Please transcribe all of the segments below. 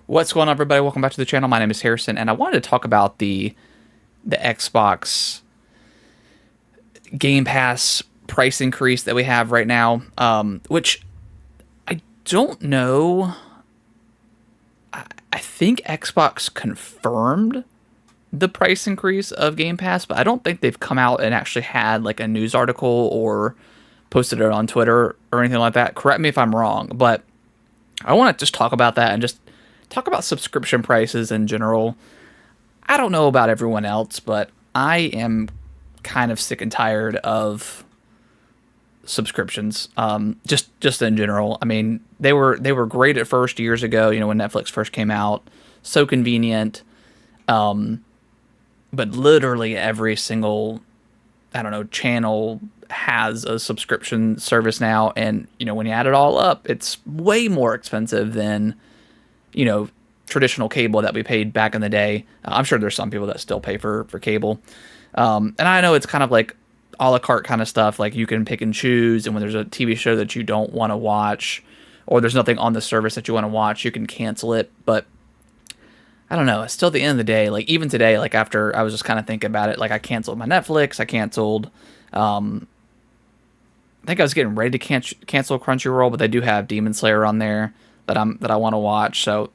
What's going on, everybody? Welcome back to the channel. My name is Harrison, and I wanted to talk about the Xbox Game Pass price increase that we have right now, which I don't know. I think Xbox confirmed the price increase of Game Pass, but I don't think they've come out and actually had like a news article or posted it on Twitter or anything like that. Correct me if I'm wrong, but I want to just talk about that and just talk about subscription prices in general. I don't know about everyone else, but I am kind of sick and tired of subscriptions. Just in general. I mean, they were great at first years ago. You know, when Netflix first came out, so convenient. But literally every single, I don't know, channel has a subscription service now, and you know, when you add it all up, it's way more expensive than, you know, traditional cable that we paid back in the day. I'm sure there's some people that still pay for cable. And I know it's kind of like a la carte kind of stuff. Like you can pick and choose, and when there's a TV show that you don't want to watch, or there's nothing on the service that you want to watch, you can cancel it. But I don't know. Still, at the end of the day, like even today, like after I was just kind of thinking about it, like I canceled my Netflix. I canceled. I think I was getting ready to cancel Crunchyroll, but they do have Demon Slayer on there that I want to watch. So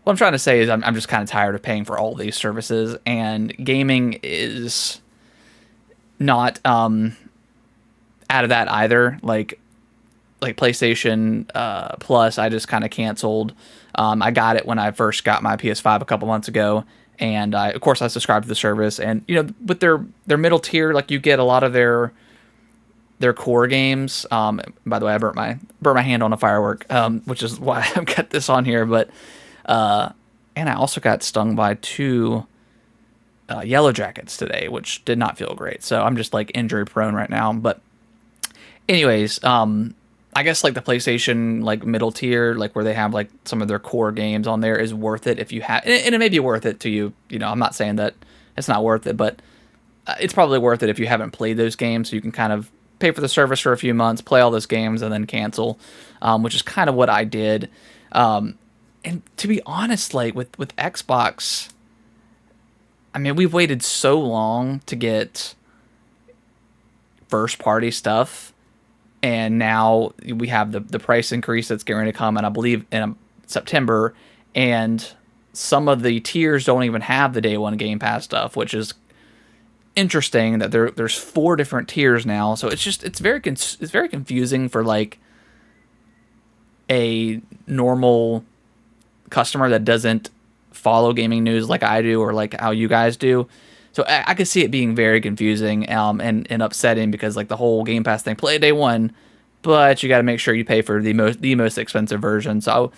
what I'm trying to say is I'm just kind of tired of paying for all these services, and gaming is not out of that either. Like PlayStation Plus, I just kind of canceled. I got it when I first got my PS5 a couple months ago, and of course I subscribed to the service. And you know, with their middle tier, like you get a lot of their core games. By the way, I burnt my hand on a firework, which is why I've got this on here. But and I also got stung by two yellow jackets today, which did not feel great. So I'm just like injury prone right now. But anyways, I guess like the PlayStation like middle tier, like where they have like some of their core games on there, is worth it if you have, and it may be worth it to you. You know, I'm not saying that it's not worth it, but it's probably worth it if you haven't played those games. So you can kind of pay for the service for a few months, play all those games, and then cancel, which is kind of what I did. And to be honest, like with Xbox, I mean, we've waited so long to get first party stuff, and now we have the price increase that's going to come, and I believe in September, and some of the tiers don't even have the day one Game Pass stuff, which is interesting that there's four different tiers now. So it's very confusing for like a normal customer that doesn't follow gaming news like I do, or like how you guys do. So I could see it being very confusing, and upsetting, because like the whole Game Pass thing, play day one, but you got to make sure you pay for the most expensive version. So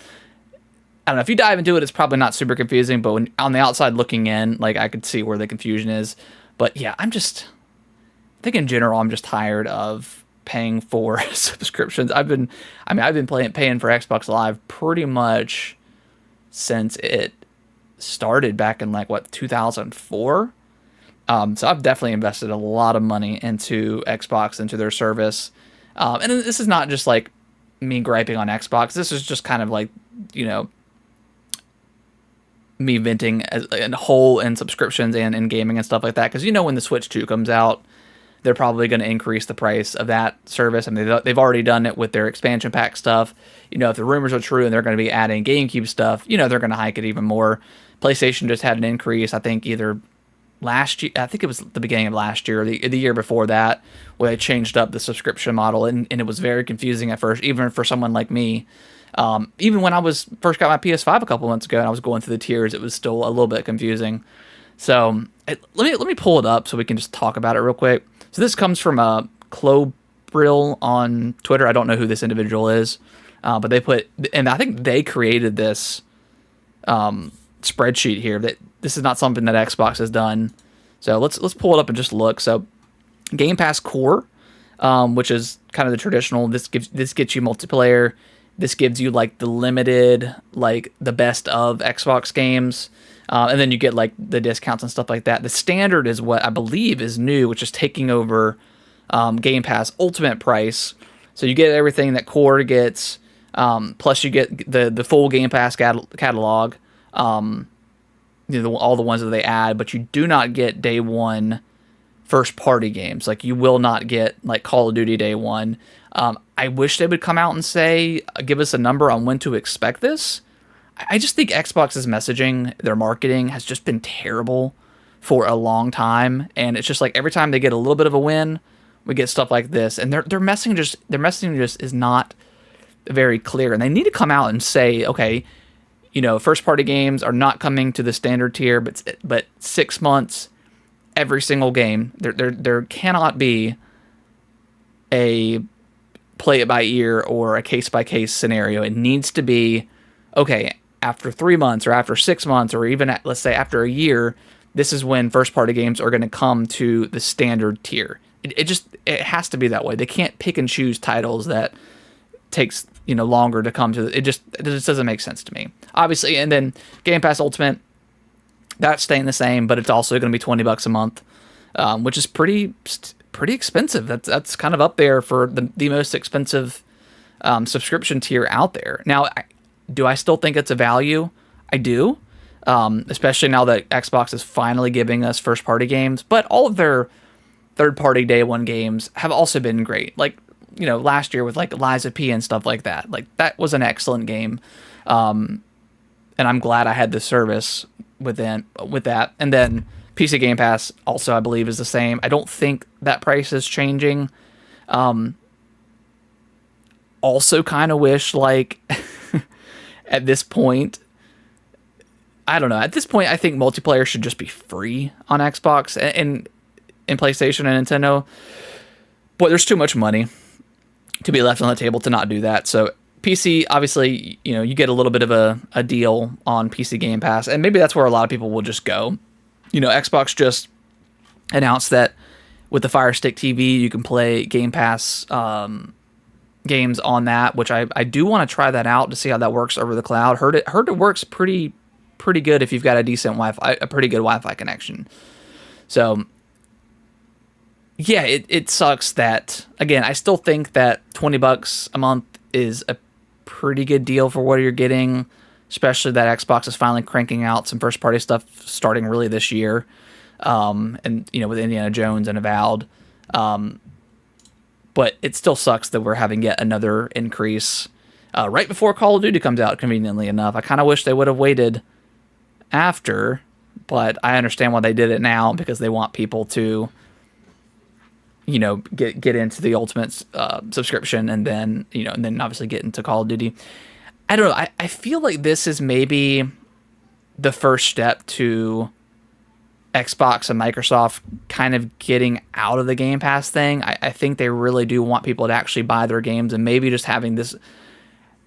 I don't know, if you dive into it, it's probably not super confusing, but when on the outside looking in, like I could see where the confusion is. But yeah, I think in general, I'm just tired of paying for subscriptions. I've been paying for Xbox Live pretty much since it started back in like what, 2004. So I've definitely invested a lot of money into Xbox, into their service. And this is not just like me griping on Xbox. This is just kind of like, you know, me venting as a whole in subscriptions and in gaming and stuff like that. Because you know, when the Switch 2 comes out, they're probably going to increase the price of that service. I mean, they've already done it with their expansion pack stuff. You know, if the rumors are true and they're going to be adding GameCube stuff, you know, they're going to hike it even more. PlayStation just had an increase, I think either last year, I think it was the beginning of last year, or the year before that, where they changed up the subscription model, and it was very confusing at first, even for someone like me. Even when I was first got my PS5 a couple months ago and I was going through the tiers, it was still a little bit confusing. So let me pull it up so we can just talk about it real quick. So this comes from Clobrill on Twitter. I don't know who this individual is, but they put, and I think they created this spreadsheet here. That this is not something that Xbox has done. So let's pull it up and just look. So Game Pass Core, which is kind of the traditional. This gets you multiplayer. This gives you like the limited, like the best of Xbox games. And then you get like the discounts and stuff like that. The standard is what I believe is new, which is taking over Game Pass Ultimate price. So you get everything that Core gets. Plus, you get the full Game Pass catalog, all the ones that they add, but you do not get day one first party games. Like, you will not get like Call of Duty day one. I wish they would come out and say, give us a number on when to expect this. I just think Xbox's messaging, their marketing has just been terrible for a long time, and it's just like every time they get a little bit of a win, we get stuff like this, and their messaging just is not very clear, and they need to come out and say, okay, first party games are not coming to the standard tier, but 6 months every single game. There cannot be a play it by ear or a case by case scenario. It needs to be, okay, after 3 months or after 6 months or even let's say after a year, this is when first party games are going to come to the standard tier. It has to be that way. They can't pick and choose titles that takes longer to come to. It just doesn't make sense to me, obviously. And then Game Pass Ultimate, that's staying the same, but it's also going to be $20 a month, which is pretty expensive. That's kind of up there for the most expensive subscription tier out there. Now, do I still think it's a value? I do, especially now that Xbox is finally giving us first party games, but all of their third party day one games have also been great. Like, last year with like Lies of P and stuff like that. Like, that was an excellent game. And I'm glad I had the service with that. And then PC Game Pass also, I believe, is the same. I don't think that price is changing. Also kind of wish, like, at this point, I don't know. At this point, I think multiplayer should just be free on Xbox and PlayStation and Nintendo. But there's too much money to be left on the table to not do that. So PC, obviously, you get a little bit of a deal on PC Game Pass, and maybe that's where a lot of people will just go. Xbox just announced that with the Fire Stick TV, you can play Game Pass games on that, which I do want to try that out to see how that works over the cloud. Heard it works pretty good if you've got a decent a pretty good Wi-Fi connection. So yeah, it sucks that, again, I still think that $20 a month is a pretty good deal for what you're getting, especially that Xbox is finally cranking out some first party stuff starting really this year. And with Indiana Jones and Avowed. But it still sucks that we're having yet another increase right before Call of Duty comes out, conveniently enough. I kind of wish they would have waited after, but I understand why they did it now, because they want people to get into the Ultimate subscription, and then obviously get into Call of Duty. I don't know. I feel like this is maybe the first step to Xbox and Microsoft kind of getting out of the Game Pass thing. I think they really do want people to actually buy their games, and maybe just having this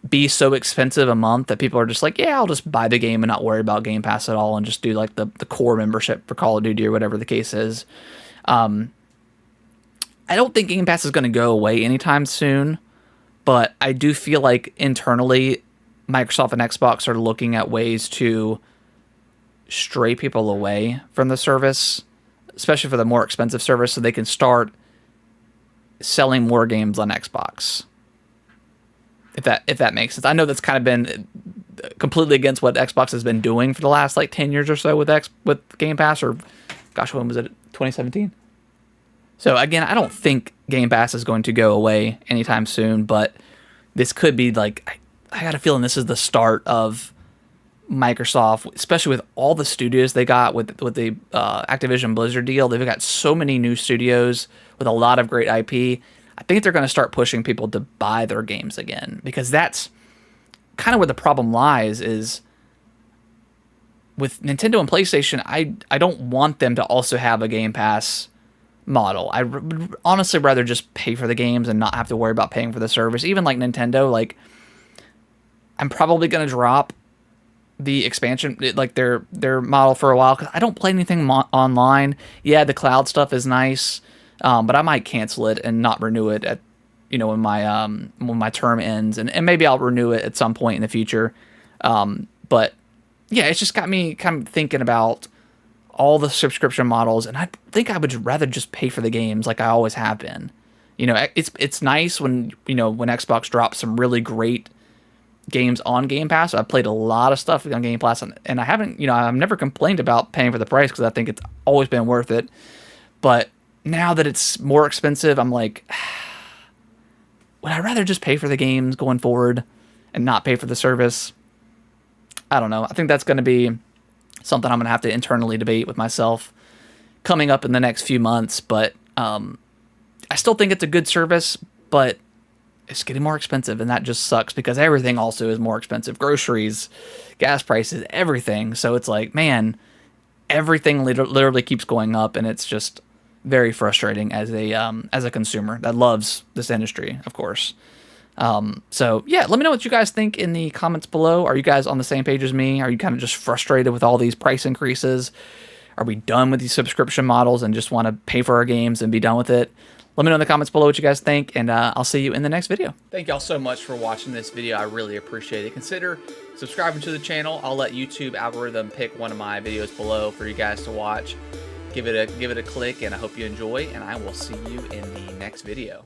be so expensive a month that people are just like, yeah, I'll just buy the game and not worry about Game Pass at all, and just do like the core membership for Call of Duty or whatever the case is. I don't think Game Pass is going to go away anytime soon, but I do feel like internally Microsoft and Xbox are looking at ways to stray people away from the service, especially for the more expensive service, so they can start selling more games on Xbox. If that makes sense. I know that's kind of been completely against what Xbox has been doing for the last like 10 years or so with Game Pass, or gosh, when was it? 2017? So again, I don't think Game Pass is going to go away anytime soon, but this could be like, I got a feeling this is the start of Microsoft, especially with all the studios they got with the Activision Blizzard deal. They've got so many new studios with a lot of great IP. I think they're going to start pushing people to buy their games again, because that's kind of where the problem lies, is with Nintendo and PlayStation, I don't want them to also have a Game Pass model. I would honestly rather just pay for the games and not have to worry about paying for the service. Even like Nintendo, like, I'm probably going to drop the expansion, like their model for a while, because I don't play anything online. Yeah, the cloud stuff is nice, but I might cancel it and not renew it at when my term ends, and maybe I'll renew it at some point in the future. But yeah, it's just got me kind of thinking about all the subscription models, and I think I would rather just pay for the games like I always have been. It's nice when when Xbox drops some really great games on Game Pass. I've played a lot of stuff on Game Pass, and I haven't, I've never complained about paying for the price because I think it's always been worth it. But now that it's more expensive, I'm like, would I rather just pay for the games going forward and not pay for the service? I don't know. I think that's going to be something I'm going to have to internally debate with myself coming up in the next few months. But I still think it's a good service, but it's getting more expensive, and that just sucks because everything also is more expensive. Groceries, gas prices, everything. So it's like, man, everything literally keeps going up, and it's just very frustrating as a consumer that loves this industry, of course. So yeah, let me know what you guys think in the comments below. Are you guys on the same page as me? Are you kind of just frustrated with all these price increases? Are we done with these subscription models and just want to pay for our games and be done with it? Let me know in the comments below what you guys think, and I'll see you in the next video. Thank y'all so much for watching this video. I really appreciate it. Consider subscribing to the channel. I'll let YouTube algorithm pick one of my videos below for you guys to watch. Give it a click, and I hope you enjoy, and I will see you in the next video.